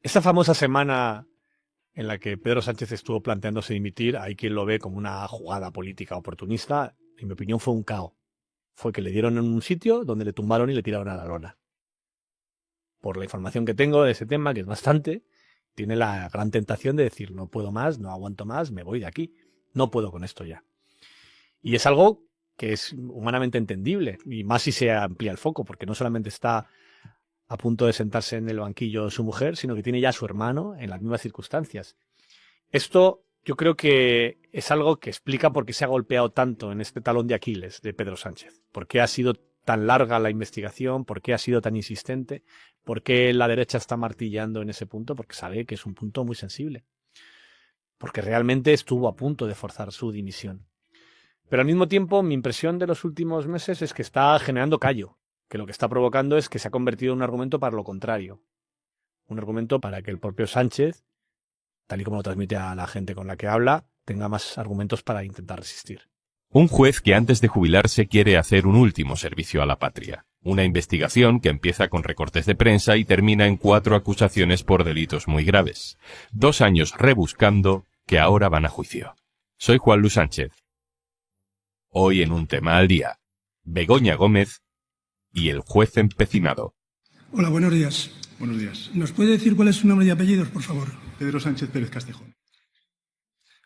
Esta famosa semana en la que Pedro Sánchez estuvo planteándose dimitir, hay quien lo ve como una jugada política oportunista. En mi opinión fue un caos. Fue que le dieron en un sitio donde le tumbaron y le tiraron a la lona. Por la información que tengo de ese tema, que es bastante, tiene la gran tentación de decir no puedo más, no aguanto más, me voy de aquí. No puedo con esto ya. Y es algo que es humanamente entendible, y más si se amplía el foco, porque no solamente está a punto de sentarse en el banquillo su mujer, sino que tiene ya a su hermano en las mismas circunstancias. Esto yo creo que es algo que explica por qué se ha golpeado tanto en este talón de Aquiles de Pedro Sánchez. Por qué ha sido tan larga la investigación, por qué ha sido tan insistente, por qué la derecha está martillando en ese punto, porque sabe que es un punto muy sensible. Porque realmente estuvo a punto de forzar su dimisión. Pero al mismo tiempo, mi impresión de los últimos meses es que está generando callo, que lo que está provocando es que se ha convertido en un argumento para lo contrario. Un argumento para que el propio Sánchez, tal y como lo transmite a la gente con la que habla, tenga más argumentos para intentar resistir. Un juez que antes de jubilarse quiere hacer un último servicio a la patria. Una investigación que empieza con recortes de prensa y termina en 4 acusaciones por delitos muy graves. 2 años rebuscando que ahora van a juicio. Soy Juan Luis Sánchez. Hoy en un tema al día, Begoña Gómez y el juez empecinado. Hola, buenos días. Buenos días. ¿Nos puede decir cuál es su nombre y apellidos, por favor? Pedro Sánchez Pérez Castejón.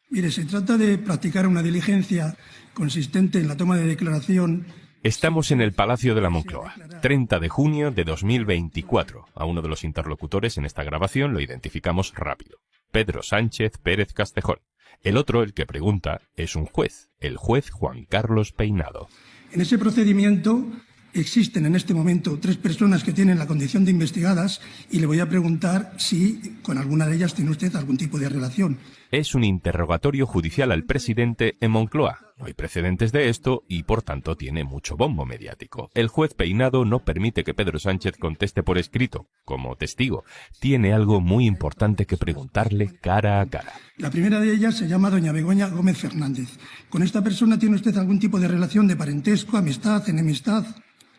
Mire, se trata de practicar una diligencia consistente en la toma de declaración. Estamos en el Palacio de la Moncloa, 30 de junio de 2024. A uno de los interlocutores en esta grabación lo identificamos rápido. Pedro Sánchez Pérez Castejón. El otro, el que pregunta, es un juez, el juez Juan Carlos Peinado. En ese procedimiento existen en este momento 3 personas que tienen la condición de investigadas y le voy a preguntar si con alguna de ellas tiene usted algún tipo de relación. Es un interrogatorio judicial al presidente en Moncloa. No hay precedentes de esto y, por tanto, tiene mucho bombo mediático. El juez Peinado no permite que Pedro Sánchez conteste por escrito, como testigo. Tiene algo muy importante que preguntarle cara a cara. La primera de ellas se llama doña Begoña Gómez Fernández. ¿Con esta persona tiene usted algún tipo de relación de parentesco, amistad, enemistad?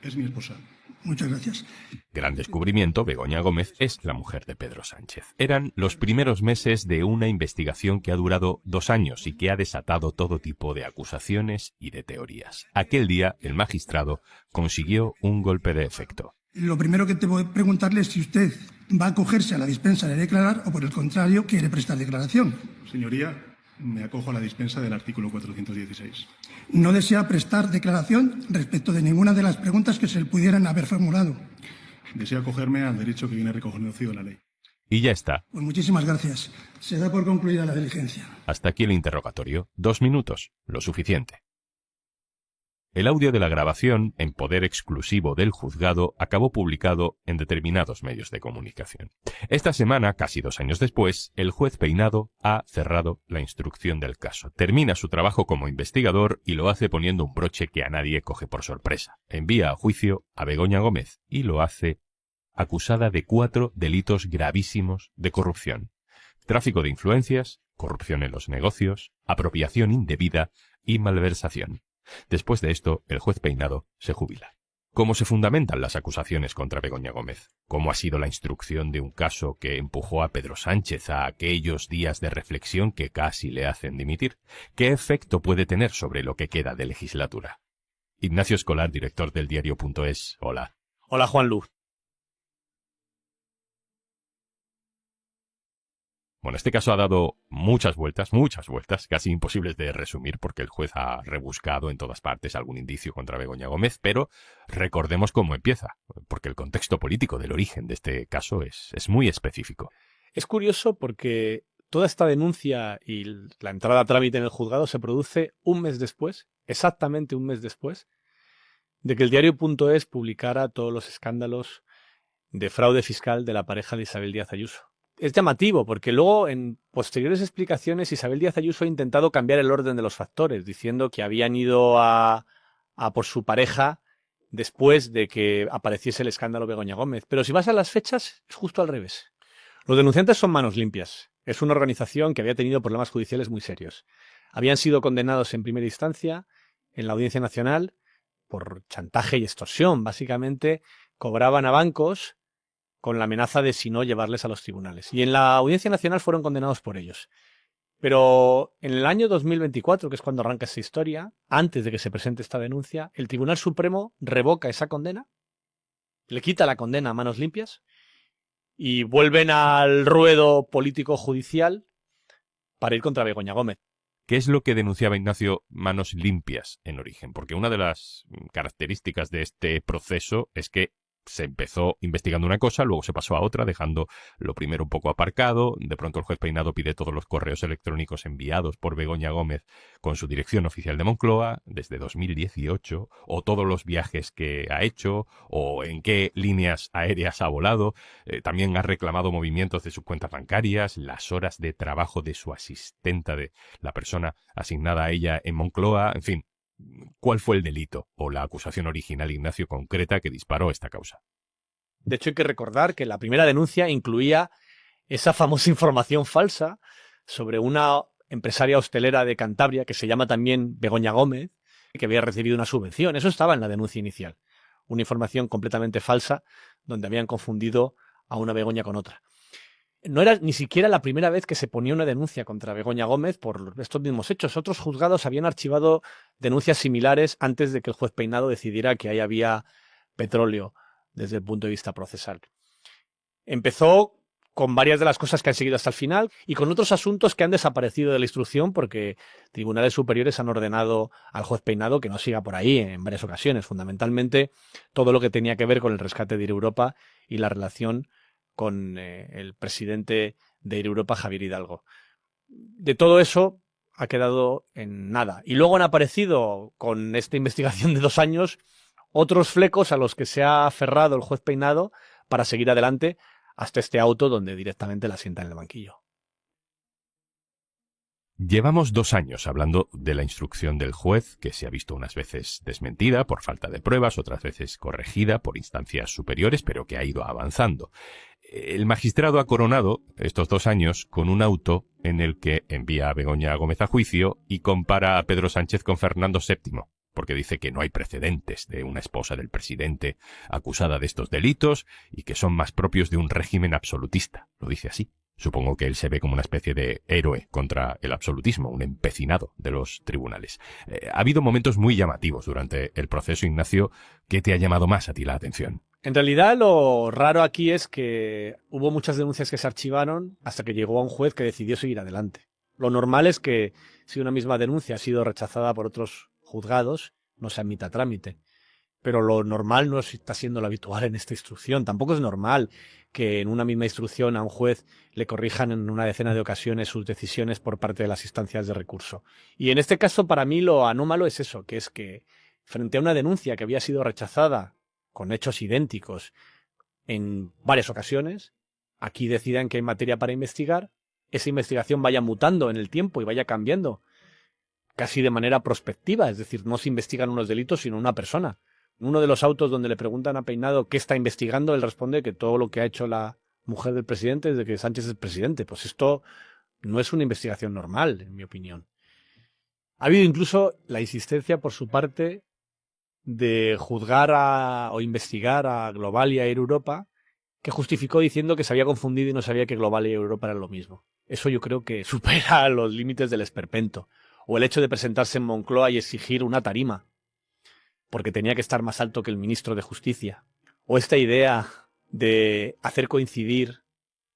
Es mi esposa. Muchas gracias. Gran descubrimiento, Begoña Gómez es la mujer de Pedro Sánchez. Eran los primeros meses de una investigación que ha durado 2 años y que ha desatado todo tipo de acusaciones y de teorías. Aquel día, el magistrado consiguió un golpe de efecto. Lo primero que te voy a preguntarle es si usted va a acogerse a la dispensa de declarar o, por el contrario, quiere prestar declaración. Señoría, me acojo a la dispensa del artículo 416. No desea prestar declaración respecto de ninguna de las preguntas que se le pudieran haber formulado. Deseo acogerme al derecho que viene reconocido en la ley. Y ya está. Pues muchísimas gracias. Se da por concluida la diligencia. Hasta aquí el interrogatorio. 2 minutos, lo suficiente. El audio de la grabación, en poder exclusivo del juzgado, acabó publicado en determinados medios de comunicación. Esta semana, casi 2 años después, el juez Peinado ha cerrado la instrucción del caso. Termina su trabajo como investigador y lo hace poniendo un broche que a nadie coge por sorpresa. Envía a juicio a Begoña Gómez y lo hace acusada de 4 delitos gravísimos de corrupción: tráfico de influencias, corrupción en los negocios, apropiación indebida y malversación. Después de esto, el juez Peinado se jubila. ¿Cómo se fundamentan las acusaciones contra Begoña Gómez? ¿Cómo ha sido la instrucción de un caso que empujó a Pedro Sánchez a aquellos días de reflexión que casi le hacen dimitir? ¿Qué efecto puede tener sobre lo que queda de legislatura? Ignacio Escolar, director del diario.es. Hola. Hola, Juan Luz. Bueno, este caso ha dado muchas vueltas, casi imposibles de resumir porque el juez ha rebuscado en todas partes algún indicio contra Begoña Gómez, pero recordemos cómo empieza, porque el contexto político del origen de este caso es muy específico. Es curioso porque toda esta denuncia y la entrada a trámite en el juzgado se produce un mes después, exactamente un mes después, de que el diario.es publicara todos los escándalos de fraude fiscal de la pareja de Isabel Díaz Ayuso. Es llamativo porque luego en posteriores explicaciones Isabel Díaz Ayuso ha intentado cambiar el orden de los factores, diciendo que habían ido a por su pareja después de que apareciese el escándalo Begoña Gómez. Pero si vas a las fechas, es justo al revés. Los denunciantes son Manos Limpias. Es una organización que había tenido problemas judiciales muy serios. Habían sido condenados en primera instancia en la Audiencia Nacional por chantaje y extorsión. Básicamente cobraban a bancos con la amenaza de, si no, llevarles a los tribunales. Y en la Audiencia Nacional fueron condenados por ellos. Pero en el año 2024, que es cuando arranca esa historia, antes de que se presente esta denuncia, el Tribunal Supremo revoca esa condena, le quita la condena a manos limpias y vuelven al ruedo político-judicial para ir contra Begoña Gómez. ¿Qué es lo que denunciaba Ignacio Manos Limpias en origen? Porque una de las características de este proceso es que se empezó investigando una cosa, luego se pasó a otra, dejando lo primero un poco aparcado. De pronto el juez Peinado pide todos los correos electrónicos enviados por Begoña Gómez con su dirección oficial de Moncloa desde 2018, o todos los viajes que ha hecho, o en qué líneas aéreas ha volado. También ha reclamado movimientos de sus cuentas bancarias, las horas de trabajo de su asistenta, de la persona asignada a ella en Moncloa, en fin. ¿Cuál fue el delito o la acusación original, Ignacio, concreta que disparó esta causa? De hecho, hay que recordar que la primera denuncia incluía esa famosa información falsa sobre una empresaria hostelera de Cantabria que se llama también Begoña Gómez, que había recibido una subvención. Eso estaba en la denuncia inicial. Una información completamente falsa donde habían confundido a una Begoña con otra. No era ni siquiera la primera vez que se ponía una denuncia contra Begoña Gómez por estos mismos hechos. Otros juzgados habían archivado denuncias similares antes de que el juez Peinado decidiera que ahí había petróleo desde el punto de vista procesal. Empezó con varias de las cosas que han seguido hasta el final y con otros asuntos que han desaparecido de la instrucción porque tribunales superiores han ordenado al juez Peinado que no siga por ahí en varias ocasiones. Fundamentalmente todo lo que tenía que ver con el rescate de Air Europa y la relación con el presidente de Air Europa, Javier Hidalgo. De todo eso ha quedado en nada. Y luego han aparecido, con esta investigación de 2 años, otros flecos a los que se ha aferrado el juez Peinado para seguir adelante hasta este auto donde directamente la sienta en el banquillo. Llevamos 2 años hablando de la instrucción del juez, que se ha visto unas veces desmentida por falta de pruebas, otras veces corregida por instancias superiores, pero que ha ido avanzando. El magistrado ha coronado estos 2 años con un auto en el que envía a Begoña Gómez a juicio y compara a Pedro Sánchez con Fernando VII, porque dice que no hay precedentes de una esposa del presidente acusada de estos delitos y que son más propios de un régimen absolutista. Lo dice así. Supongo que él se ve como una especie de héroe contra el absolutismo, un empecinado de los tribunales. Ha habido momentos muy llamativos durante el proceso, Ignacio. ¿Qué te ha llamado más a ti la atención? En realidad lo raro aquí es que hubo muchas denuncias que se archivaron hasta que llegó a un juez que decidió seguir adelante. Lo normal es que si una misma denuncia ha sido rechazada por otros juzgados, no se admita a trámite. Pero lo normal no está siendo lo habitual en esta instrucción. Tampoco es normal que en una misma instrucción a un juez le corrijan en una decena de ocasiones sus decisiones por parte de las instancias de recurso. Y en este caso, para mí, lo anómalo es eso, que es que frente a una denuncia que había sido rechazada con hechos idénticos en varias ocasiones, aquí decidan que hay materia para investigar, esa investigación vaya mutando en el tiempo y vaya cambiando casi de manera prospectiva. Es decir, no se investigan unos delitos, sino una persona. Uno de los autos donde le preguntan a Peinado qué está investigando, él responde que todo lo que ha hecho la mujer del presidente desde que Sánchez es presidente. Pues esto no es una investigación normal, en mi opinión. Ha habido incluso la insistencia por su parte de juzgar o investigar a Global y a Air Europa, que justificó diciendo que se había confundido y no sabía que Global y Air Europa eran lo mismo. Eso yo creo que supera los límites del esperpento. O el hecho de presentarse en Moncloa y exigir una tarima porque tenía que estar más alto que el ministro de Justicia. O esta idea de hacer coincidir,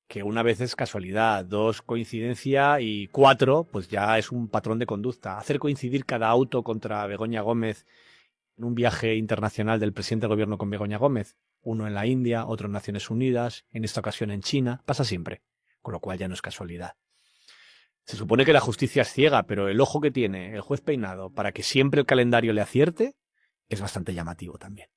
que una vez es casualidad, 2 coincidencia y 4 pues ya es un patrón de conducta. Hacer coincidir cada auto contra Begoña Gómez en un viaje internacional del presidente del gobierno con Begoña Gómez, uno en la India, otro en Naciones Unidas, en esta ocasión en China, pasa siempre, con lo cual ya no es casualidad. Se supone que la justicia es ciega, pero el ojo que tiene el juez Peinado para que siempre el calendario le acierte es bastante llamativo también.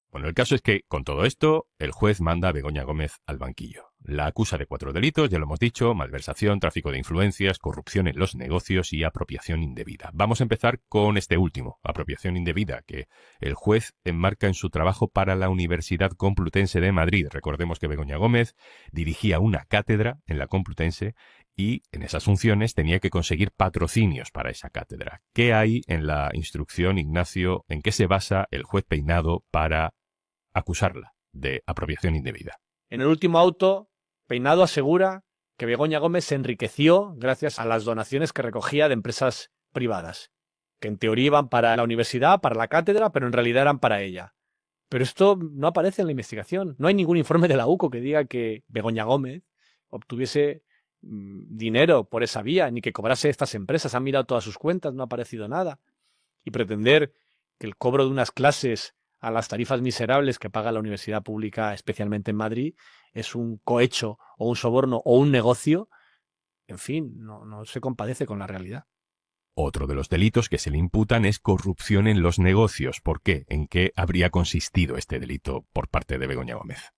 Bueno, el caso es que, con todo esto, el juez manda a Begoña Gómez al banquillo. La acusa de 4 delitos, ya lo hemos dicho: malversación, tráfico de influencias, corrupción en los negocios y apropiación indebida. Vamos a empezar con este último, apropiación indebida, que el juez enmarca en su trabajo para la Universidad Complutense de Madrid. Recordemos que Begoña Gómez dirigía una cátedra en la Complutense y en esas funciones tenía que conseguir patrocinios para esa cátedra. ¿Qué hay en la instrucción, Ignacio? ¿En qué se basa el juez Peinado para acusarla de apropiación indebida? En el último auto, Peinado asegura que Begoña Gómez se enriqueció gracias a las donaciones que recogía de empresas privadas, que en teoría iban para la universidad, para la cátedra, pero en realidad eran para ella. Pero esto no aparece en la investigación. No hay ningún informe de la UCO que diga que Begoña Gómez obtuviese dinero por esa vía, ni que cobrase estas empresas. Han mirado todas sus cuentas, no ha aparecido nada. Y pretender que el cobro de unas clases a las tarifas miserables que paga la universidad pública, especialmente en Madrid, es un cohecho o un soborno o un negocio, en fin, no se compadece con la realidad. Otro de los delitos que se le imputan es corrupción en los negocios. ¿Por qué? ¿En qué habría consistido este delito por parte de Begoña Gómez?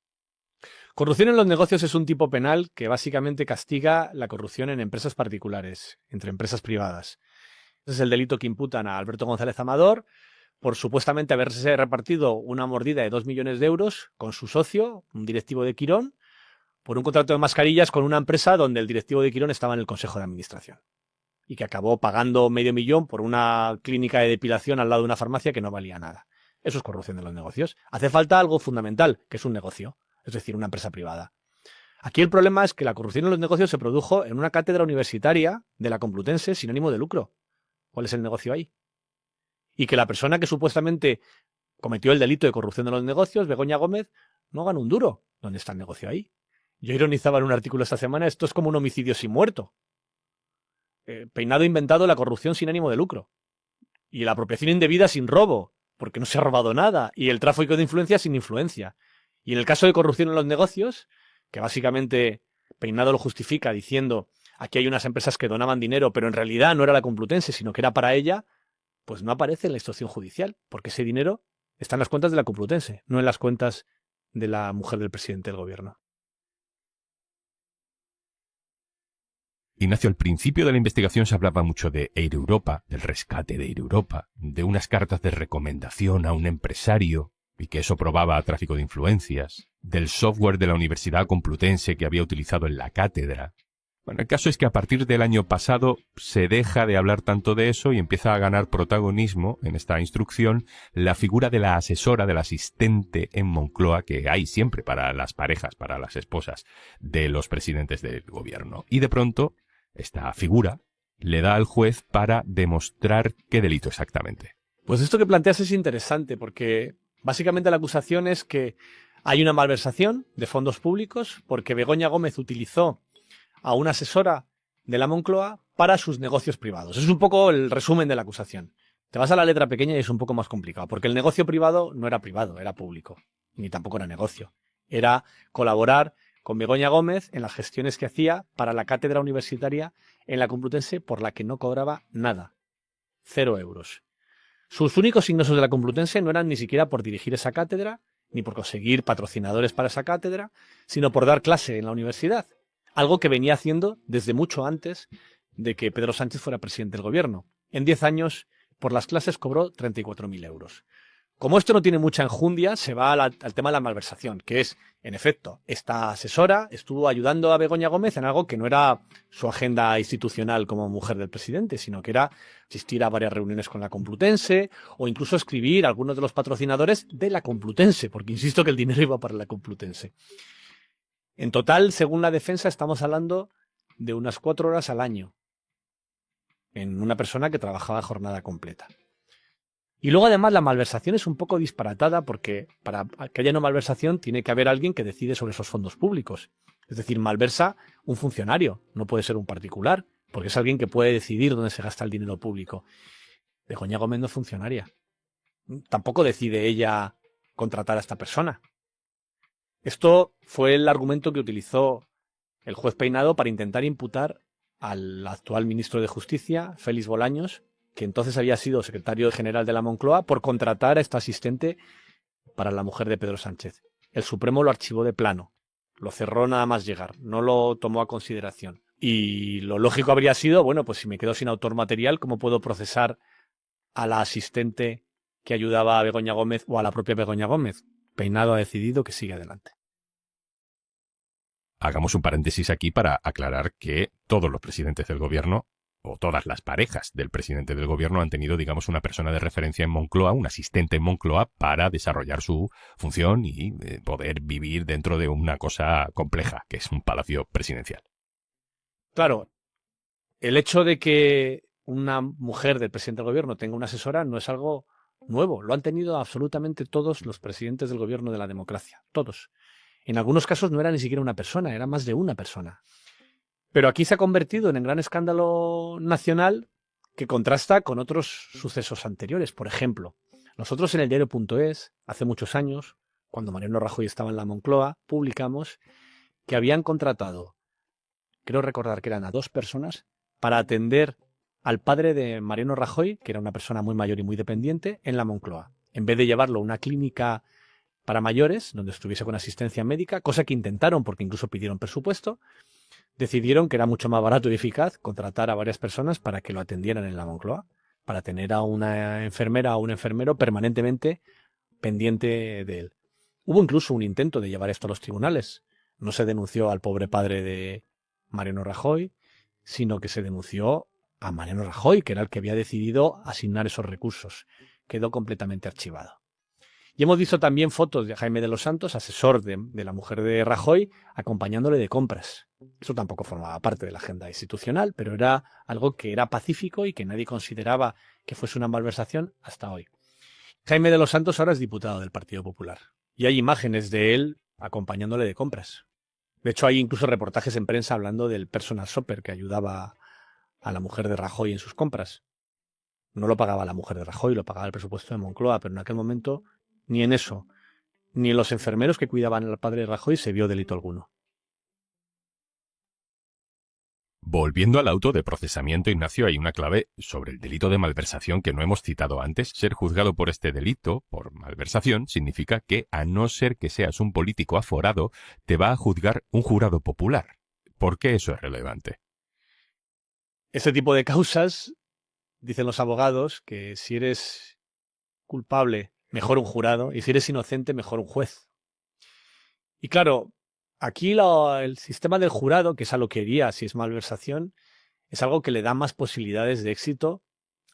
Corrupción en los negocios es un tipo penal que básicamente castiga la corrupción en empresas particulares, entre empresas privadas. Ese es el delito que imputan a Alberto González Amador por supuestamente haberse repartido una mordida de 2 millones de euros con su socio, un directivo de Quirón, por un contrato de mascarillas con una empresa donde el directivo de Quirón estaba en el consejo de administración y que acabó pagando $500,000 por una clínica de depilación al lado de una farmacia que no valía nada. Eso es corrupción de los negocios. Hace falta algo fundamental, que es un negocio, es decir, una empresa privada. Aquí el problema es que la corrupción en los negocios se produjo en una cátedra universitaria de la Complutense sin ánimo de lucro. ¿Cuál es el negocio ahí? Y que la persona que supuestamente cometió el delito de corrupción de los negocios, Begoña Gómez, no gana un duro. ¿Dónde está el negocio ahí? Yo ironizaba en un artículo esta semana, esto es como un homicidio sin muerto. Peinado ha inventado la corrupción sin ánimo de lucro. Y la apropiación indebida sin robo, porque no se ha robado nada. Y el tráfico de influencia sin influencia. Y en el caso de corrupción en los negocios, que básicamente Peinado lo justifica diciendo aquí hay unas empresas que donaban dinero, pero en realidad no era la Complutense, sino que era para ella, pues no aparece en la instrucción judicial, porque ese dinero está en las cuentas de la Complutense, no en las cuentas de la mujer del presidente del gobierno. Ignacio, al principio de la investigación se hablaba mucho de Air Europa, del rescate de Air Europa, de unas cartas de recomendación a un empresario y que eso probaba tráfico de influencias, del software de la Universidad Complutense que había utilizado en la cátedra. Bueno, el caso es que a partir del año pasado se deja de hablar tanto de eso y empieza a ganar protagonismo en esta instrucción la figura de la asesora, del asistente en Moncloa que hay siempre para las parejas, para las esposas de los presidentes del gobierno. Y de pronto, esta figura le da al juez para demostrar qué delito exactamente. Pues esto que planteas es interesante porque básicamente la acusación es que hay una malversación de fondos públicos porque Begoña Gómez utilizó a una asesora de la Moncloa para sus negocios privados. Es un poco el resumen de la acusación. Te vas a la letra pequeña y es un poco más complicado, porque el negocio privado no era privado, era público, ni tampoco era negocio. Era colaborar con Begoña Gómez en las gestiones que hacía para la cátedra universitaria en la Complutense por la que no cobraba nada. 0 euros. Sus únicos ingresos de la Complutense no eran ni siquiera por dirigir esa cátedra, ni por conseguir patrocinadores para esa cátedra, sino por dar clase en la universidad. Algo que venía haciendo desde mucho antes de que Pedro Sánchez fuera presidente del gobierno. En 10 años, por las clases cobró 34.000 euros. Como esto no tiene mucha enjundia, se va al tema de la malversación, que es, en efecto, esta asesora estuvo ayudando a Begoña Gómez en algo que no era su agenda institucional como mujer del presidente, sino que era asistir a varias reuniones con la Complutense o incluso escribir a algunos de los patrocinadores de la Complutense, porque insisto que el dinero iba para la Complutense. En total, según la defensa, estamos hablando de unas 4 horas al año en una persona que trabajaba jornada completa. Y luego, además, la malversación es un poco disparatada porque para que haya una malversación tiene que haber alguien que decide sobre esos fondos públicos. Es decir, malversa un funcionario, no puede ser un particular, porque es alguien que puede decidir dónde se gasta el dinero público. Begoña Gómez no es funcionaria. Tampoco decide ella contratar a esta persona. Esto fue el argumento que utilizó el juez Peinado para intentar imputar al actual ministro de Justicia, Félix Bolaños, que entonces había sido secretario general de la Moncloa, por contratar a esta asistente para la mujer de Pedro Sánchez. El Supremo lo archivó de plano. Lo cerró nada más llegar, no lo tomó a consideración. Y lo lógico habría sido, bueno, pues si me quedo sin autor material, ¿cómo puedo procesar a la asistente que ayudaba a Begoña Gómez o a la propia Begoña Gómez? Peinado ha decidido que sigue adelante. Hagamos un paréntesis aquí para aclarar que todos los presidentes del gobierno, o todas las parejas del presidente del gobierno, han tenido, digamos, una persona de referencia en Moncloa, un asistente en Moncloa, para desarrollar su función y poder vivir dentro de una cosa compleja, que es un palacio presidencial. Claro, el hecho de que una mujer del presidente del gobierno tenga una asesora no es algo nuevo. Lo han tenido absolutamente todos los presidentes del gobierno de la democracia. Todos. En algunos casos no era ni siquiera una persona, era más de una persona. Pero aquí se ha convertido en un gran escándalo nacional que contrasta con otros sucesos anteriores. Por ejemplo, nosotros en el diario.es, hace muchos años, cuando Mariano Rajoy estaba en la Moncloa, publicamos que habían contratado, creo recordar que eran a 2 personas, para atender al padre de Mariano Rajoy, que era una persona muy mayor y muy dependiente, en la Moncloa. En vez de llevarlo a una clínica para mayores, donde estuviese con asistencia médica, cosa que intentaron porque incluso pidieron presupuesto, decidieron que era mucho más barato y eficaz contratar a varias personas para que lo atendieran en la Moncloa, para tener a una enfermera o un enfermero permanentemente pendiente de él. Hubo incluso un intento de llevar esto a los tribunales. No se denunció al pobre padre de Mariano Rajoy, sino que se denunció a Mariano Rajoy, que era el que había decidido asignar esos recursos. Quedó completamente archivado. Y hemos visto también fotos de Jaime de los Santos, asesor de la mujer de Rajoy, acompañándole de compras. Eso tampoco formaba parte de la agenda institucional, pero era algo que era pacífico y que nadie consideraba que fuese una malversación hasta hoy. Jaime de los Santos ahora es diputado del Partido Popular y hay imágenes de él acompañándole de compras. De hecho, hay incluso reportajes en prensa hablando del personal shopper que ayudaba a la mujer de Rajoy en sus compras. No lo pagaba la mujer de Rajoy, lo pagaba el presupuesto de Moncloa, pero en aquel momento ni en eso, ni en los enfermeros que cuidaban al padre de Rajoy se vio delito alguno. Volviendo al auto de procesamiento, Ignacio, hay una clave sobre el delito de malversación que no hemos citado antes. Ser juzgado por este delito, por malversación, significa que, a no ser que seas un político aforado, te va a juzgar un jurado popular. ¿Por qué eso es relevante? Este tipo de causas, dicen los abogados, que si eres culpable, mejor un jurado, y si eres inocente, mejor un juez. Y claro, aquí el sistema del jurado, que es a lo que iría si es malversación, es algo que le da más posibilidades de éxito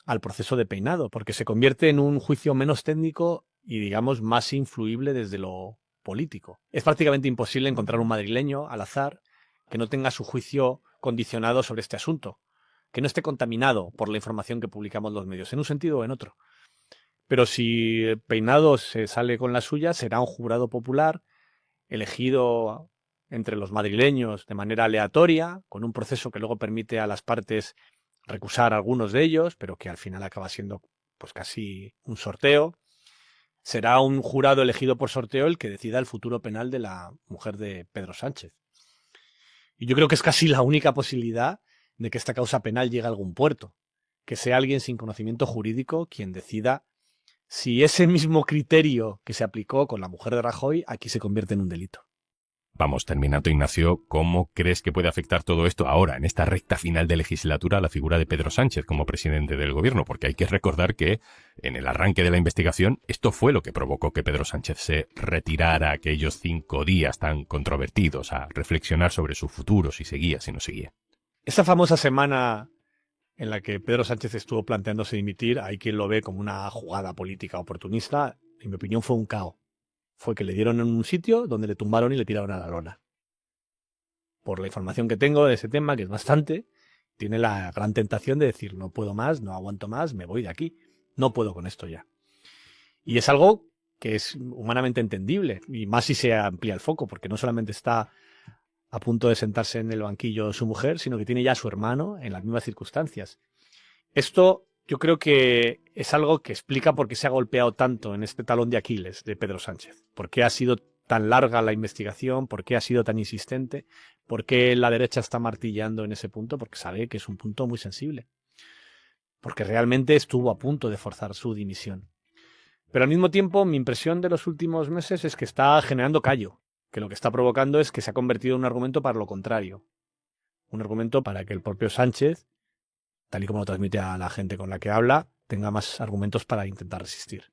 al proceso de peinado, porque se convierte en un juicio menos técnico y, digamos, más influible desde lo político. Es prácticamente imposible encontrar un madrileño al azar que no tenga su juicio condicionado sobre este asunto, que no esté contaminado por la información que publicamos los medios, en un sentido o en otro. Pero si Peinado se sale con la suya, será un jurado popular elegido entre los madrileños de manera aleatoria, con un proceso que luego permite a las partes recusar a algunos de ellos, pero que al final acaba siendo pues casi un sorteo. Será un jurado elegido por sorteo el que decida el futuro penal de la mujer de Pedro Sánchez. Y yo creo que es casi la única posibilidad de que esta causa penal llegue a algún puerto, que sea alguien sin conocimiento jurídico quien decida si ese mismo criterio que se aplicó con la mujer de Rajoy aquí se convierte en un delito. Vamos terminando, Ignacio. ¿Cómo crees que puede afectar todo esto ahora, en esta recta final de legislatura, a la figura de Pedro Sánchez como presidente del gobierno? Porque hay que recordar que en el arranque de la investigación esto fue lo que provocó que Pedro Sánchez se retirara aquellos 5 días tan controvertidos a reflexionar sobre su futuro, si seguía, si no seguía. Esa famosa semana en la que Pedro Sánchez estuvo planteándose dimitir, hay quien lo ve como una jugada política oportunista. En mi opinión fue un caos. Fue que le dieron en un sitio donde le tumbaron y le tiraron a la lona. Por la información que tengo de ese tema, que es bastante, tiene la gran tentación de decir no puedo más, no aguanto más, me voy de aquí. No puedo con esto ya. Y es algo que es humanamente entendible, y más si se amplía el foco, porque no solamente está a punto de sentarse en el banquillo su mujer, sino que tiene ya a su hermano en las mismas circunstancias. Esto yo creo que es algo que explica por qué se ha golpeado tanto en este talón de Aquiles de Pedro Sánchez. Por qué ha sido tan larga la investigación, por qué ha sido tan insistente, por qué la derecha está martillando en ese punto, porque sabe que es un punto muy sensible. Porque realmente estuvo a punto de forzar su dimisión. Pero al mismo tiempo, mi impresión de los últimos meses es que está generando callo que lo que está provocando es que se ha convertido en un argumento para lo contrario. Un argumento para que el propio Sánchez, tal y como lo transmite a la gente con la que habla, tenga más argumentos para intentar resistir.